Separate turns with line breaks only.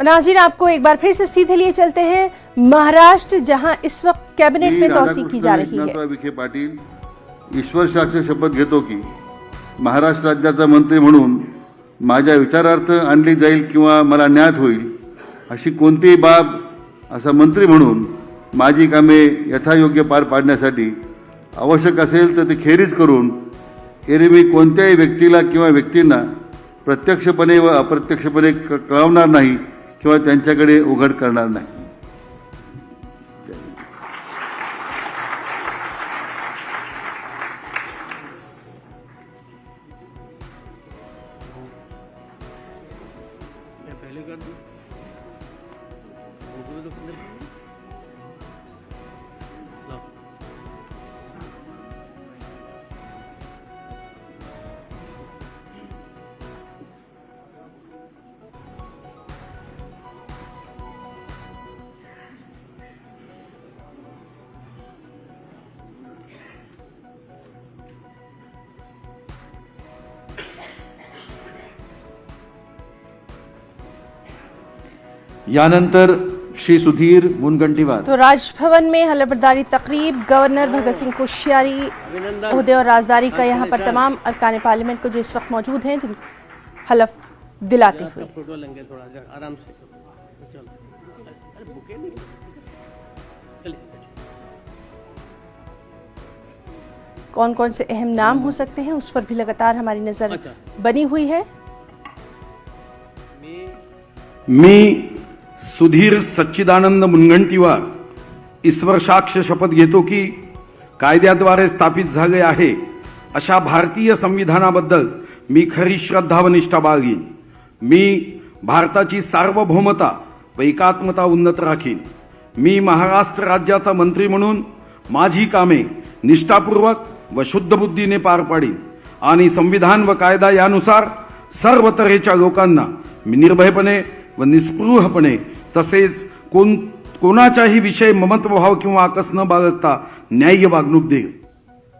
नाज़रीन, आपको एक बार फिर से सीधे लिए चलते हैं महाराष्ट्र, जहां इस वक्त कैबिनेट में तौसीक की जा रही है।
विखे पाटील ईश्वर साक्ष शपथ घेतो की महाराष्ट्र राज्याचा मंत्री म्हणून माझ्या विचारार्थ आणली जाईल किंवा मला न्याय होईल अशी कोणतीही बाब असा मंत्री म्हणून माझी कामे यथायोग्य पार पाडण्यासाठी आवश्यक असेल तर ती खेरीज करून एरवी कोणत्याही व्यक्तीला किंवा व्यक्तींना प्रत्यक्षपणे व अप्रत्यक्षपणे कळवणार नाही किंवा त्यांच्याकडे उघड करणार नाही।
यानंतर श्री सुधीर मुनगंटीवार।
तो राजभवन में हलफबरदारी तकरीब, गवर्नर भगत सिंह कोश्यारी ओहदे और राजदारी का यहाँ पर तमाम अरकान पार्लियामेंट को जो इस वक्त मौजूद हैं जिन हलफ दिलाती हुई।
फोटो लेंगे थोड़ा आराम से।
कौन कौन से अहम नाम हो सकते हैं उस पर भी लगातार हमारी नजर बनी हुई है।
मी सुधीर सच्चिदानंद मुनगंटीवार ईश्वर साक्ष शपथ घेतो की कायद्याद्वारे स्थापित झाले आहे अशा भारतीय संविधानाबद्दल मी खरी श्रद्धा व निष्ठा बाळगीन। मी भारताची सार्वभौमता व एकात्मता उन्नत राखीन। मी महाराष्ट्र राज्याचा मंत्री म्हणून माझी कामे निष्ठापूर्वक व शुद्ध बुद्धीने पार पाडीन आणि संविधान व कायदा यानुसार सर्व तऱ्हेच्या लोकांना मी निर्भयपणे व निस्पृहपणे तसेच कोणाच्याही विषयी ममत्वभाव किंवा आकस न बाळगता न्याय्य वागणूक देईल।